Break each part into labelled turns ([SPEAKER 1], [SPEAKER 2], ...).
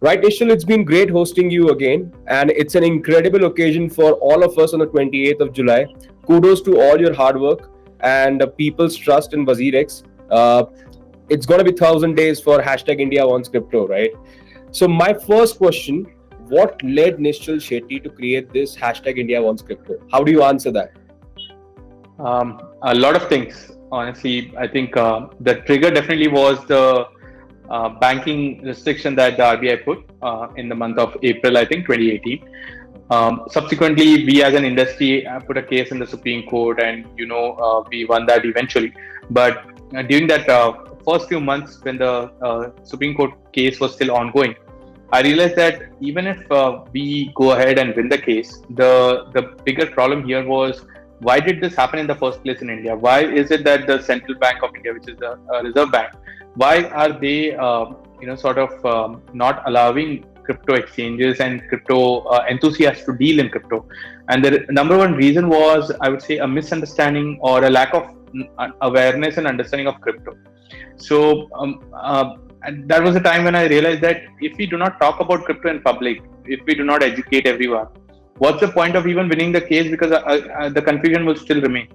[SPEAKER 1] Right, Ishal, it's been great hosting you again, and it's an incredible occasion for all of us on the 28th of July. Kudos to all your hard work and people's trust in WazirX. It's going to be 1,000 days for hashtag India Wants Crypto, right? So, my first question, what led Nishchal Shetty to create this hashtag India Wants Crypto? How do you answer that?
[SPEAKER 2] A lot of things, honestly. I think the trigger definitely was the banking restriction that the RBI put in the month of April, I think, 2018. Subsequently, we as an industry put a case in the Supreme Court, and we won that eventually. But during that first few months, when the Supreme Court case was still ongoing, I realized that even if we go ahead and win the case, the bigger problem here was, why did this happen in the first place in India? Why is it that the Central Bank of India, which is the Reserve Bank, why are they not allowing crypto exchanges and crypto enthusiasts to deal in crypto? And the number one reason was, I would say, a misunderstanding or a lack of awareness and understanding of crypto. So and that was a time when I realized that if we do not talk about crypto in public, if we do not educate everyone, what's the point of even winning the case? Because the confusion will still remain.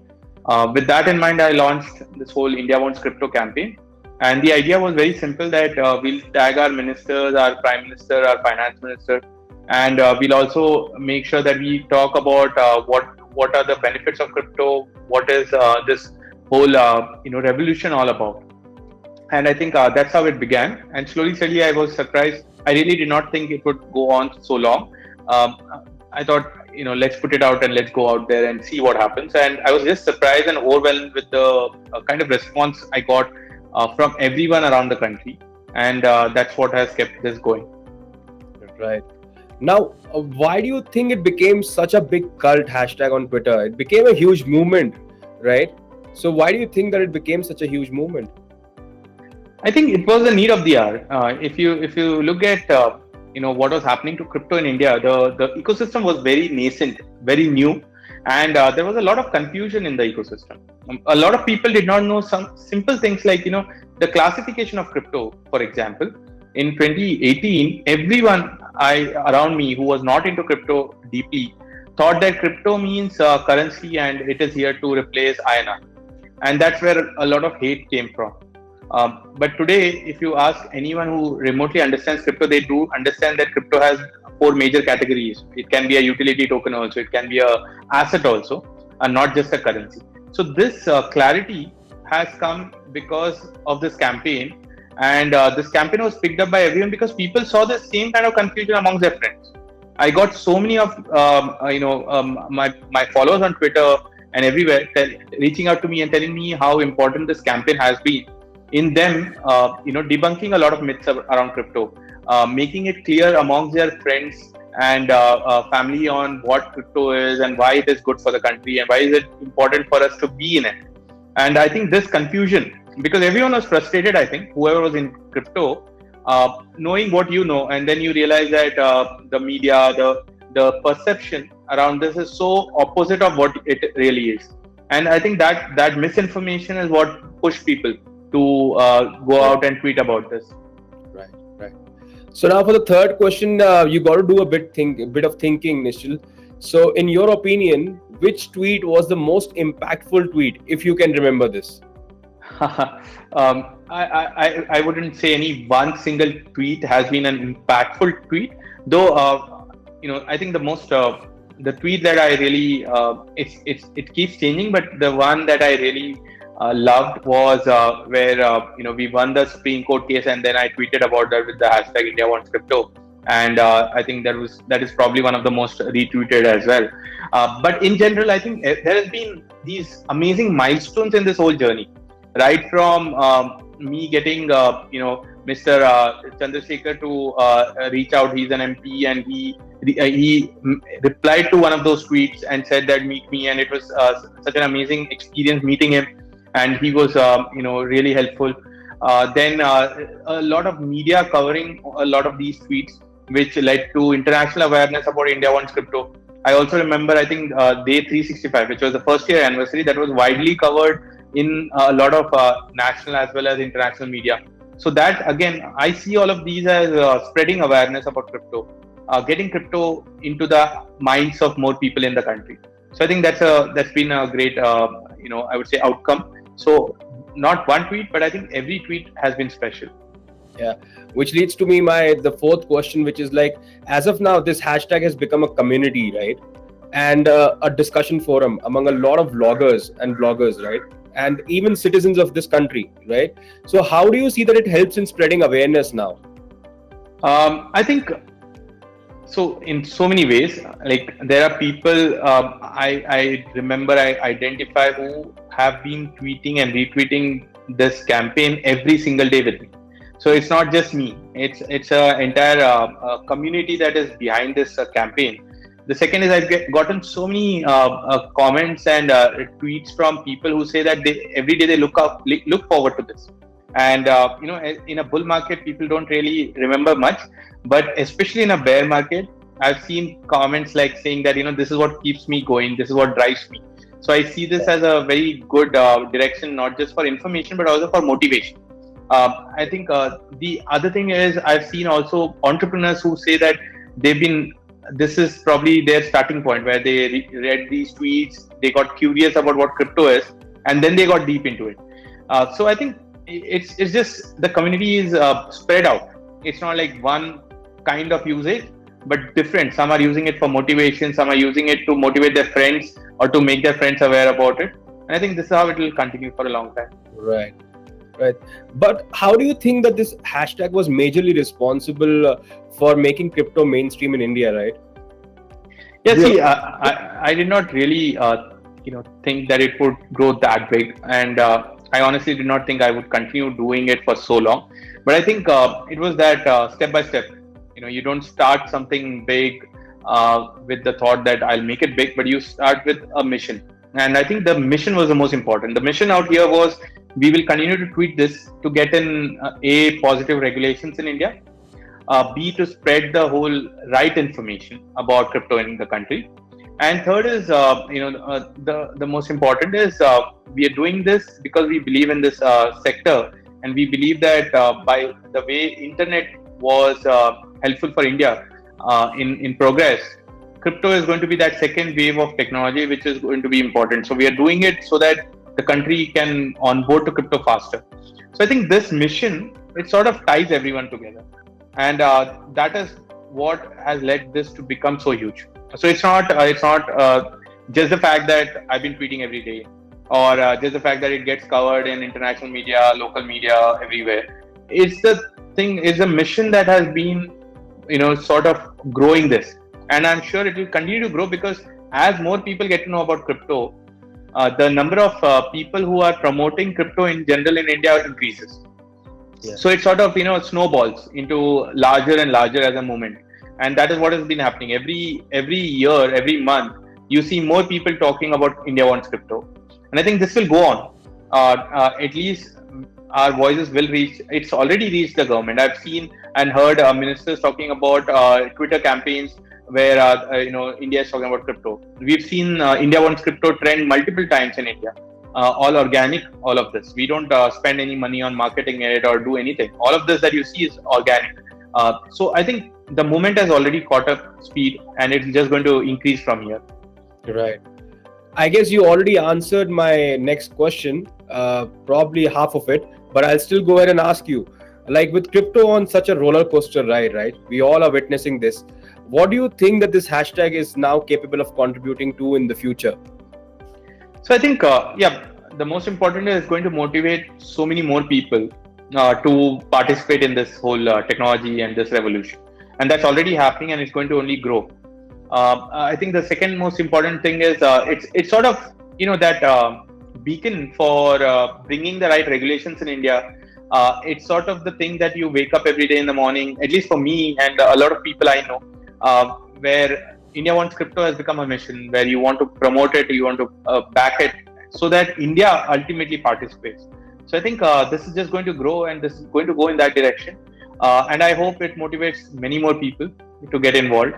[SPEAKER 2] With that in mind, I launched this whole India Wants Crypto campaign. And the idea was very simple, that we'll tag our ministers, our prime minister, our finance minister, and we'll also make sure that we talk about what are the benefits of crypto, what is this whole revolution all about. And I think that's how it began. And slowly, steadily, I was surprised. I really did not think it would go on so long. I thought, let's put it out and let's go out there and see what happens. And I was just surprised and overwhelmed with the kind of response I got from everyone around the country. And that's what has kept this going.
[SPEAKER 1] Right. Now, why do you think it became such a big cult hashtag on Twitter? It became a huge movement, right? So why do you think that it became such a huge movement?
[SPEAKER 2] I think it was the need of the hour. If you look at what was happening to crypto in India, the ecosystem was very nascent, very new, and there was a lot of confusion in the ecosystem. A lot of people did not know some simple things like the classification of crypto. For example, in 2018, everyone around me who was not into crypto deeply thought that crypto means currency and it is here to replace INR, and that's where a lot of hate came from. But today, if you ask anyone who remotely understands crypto, they do understand that crypto has four major categories. It can be a utility token also, it can be a asset also, and not just a currency. So this clarity has come because of this campaign, and this campaign was picked up by everyone because people saw the same kind of confusion amongst their friends. I got so many of my followers on Twitter and everywhere reaching out to me and telling me how important this campaign has been in them, debunking a lot of myths around crypto, making it clear amongst their friends and family on what crypto is and why it is good for the country and why is it important for us to be in it. And I think this confusion, because everyone was frustrated, I think, whoever was in crypto, knowing what you know, and then you realize that the media, the perception around this is so opposite of what it really is. And I think that misinformation is what pushed people to go out and tweet about this.
[SPEAKER 1] Right. So now for the third question, you got to do a bit of thinking, Nishchal. So in your opinion, which tweet was the most impactful tweet, if you can remember this?
[SPEAKER 2] I wouldn't say any one single tweet has been an impactful tweet, though. I think the tweet that I really it keeps changing, but the one that I really loved was where we won the Supreme Court case, and then I tweeted about that with the hashtag India Wants Crypto, and I think that is probably one of the most retweeted as well. But in general, I think there has been these amazing milestones in this whole journey, right from me getting Mr. Chandrasekhar to reach out. He's an MP, and he replied to one of those tweets and said that meet me, and it was such an amazing experience meeting him. And he was, really helpful. Then a lot of media covering a lot of these tweets, which led to international awareness about India Wants Crypto. I also remember, I think, Day 365, which was the first year anniversary, that was widely covered in a lot of national as well as international media. So that again, I see all of these as spreading awareness about crypto, getting crypto into the minds of more people in the country. So I think that's been a great I would say outcome. So not one tweet, but I think every tweet has been special.
[SPEAKER 1] Yeah, which leads to the fourth question, which is like, as of now, this hashtag has become a community, right? And a discussion forum among a lot of vloggers and bloggers, right? And even citizens of this country, right? So how do you see that it helps in spreading awareness now?
[SPEAKER 2] I think so in so many ways. Like there are people I remember I identify who have been tweeting and retweeting this campaign every single day with me. So it's not just me. It's an entire community that is behind this campaign. The second is gotten so many comments and tweets from people who say that every day they look forward to this. And in a bull market, people don't really remember much, but especially in a bear market, I've seen comments like saying that this is what keeps me going, this is what drives me. So I see this as a very good direction, not just for information but also for motivation. I think the other thing is I've seen also entrepreneurs who say that this is probably their starting point, where they read these tweets, they got curious about what crypto is, and then they got deep into it. So I think it's just the community is spread out. It's not like one kind of usage, but different. Some are using it for motivation, some are using it to motivate their friends or to make their friends aware about it. And I think this is how it will continue for a long time.
[SPEAKER 1] Right. But how do you think that this hashtag was majorly responsible for making crypto mainstream in India, right?
[SPEAKER 2] Yeah, see, I did not really think that it would grow that big, and I honestly did not think I would continue doing it for so long. But I think it was that step by step. You don't start something big with the thought that I'll make it big, but you start with a mission. And I think the mission was the most important. The mission out here was, we will continue to tweet this to get in positive regulations in India, B, to spread the whole right information about crypto in the country, and third is the most important is we are doing this because we believe in this sector, and we believe that by the way internet was helpful for India in progress, crypto is going to be that second wave of technology which is going to be important. So we are doing it so that the country can onboard to crypto faster. So I think this mission, it sort of ties everyone together, and that is what has led this to become so huge. So it's not just the fact that I've been tweeting every day, or just the fact that it gets covered in international media, local media, everywhere. It's a mission that has been sort of growing this, and I'm sure it will continue to grow, because as more people get to know about crypto, the number of people who are promoting crypto in general in India increases. Yeah. So it sort of snowballs into larger and larger as a movement, and that is what has been happening every year, every month. You see more people talking about India wants crypto, and I think this will go on. At least our voices will reach. It's already reached the government. I've seen and heard ministers talking about Twitter campaigns where India is talking about crypto. We've seen India wants crypto trend multiple times in India. All organic, all of this. We don't spend any money on marketing it or do anything. All of this that you see is organic. So I think the movement has already caught up speed, and it's just going to increase from here.
[SPEAKER 1] Right. I guess you already answered my next question, probably half of it, but I'll still go ahead and ask you. Like, with crypto on such a roller coaster ride, right? We all are witnessing this. What do you think that this hashtag is now capable of contributing to in the future?
[SPEAKER 2] So I think, the most important is going to motivate so many more people to participate in this whole technology and this revolution. And that's already happening, and it's going to only grow. I think the second most important thing is it's sort of, that beacon for bringing the right regulations in India. It's sort of the thing that you wake up every day in the morning, at least for me and a lot of people I know, where India wants crypto has become a mission, where you want to promote it, you want to back it, so that India ultimately participates. So I think this is just going to grow, and this is going to go in that direction. And I hope it motivates many more people to get involved.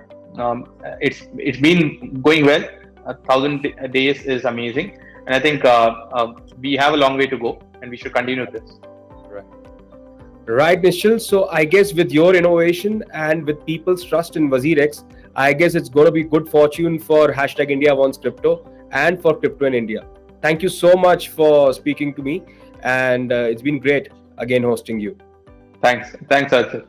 [SPEAKER 2] It's been going well. 1,000 days is amazing, and I think we have a long way to go, and we should continue this.
[SPEAKER 1] Right. Right, Nishal. So I guess with your innovation and with people's trust in WazirX, I guess it's going to be good fortune for hashtag India Wants Crypto and for crypto in India. Thank you so much for speaking to me, and it's been great again hosting you.
[SPEAKER 2] Thanks, Archit.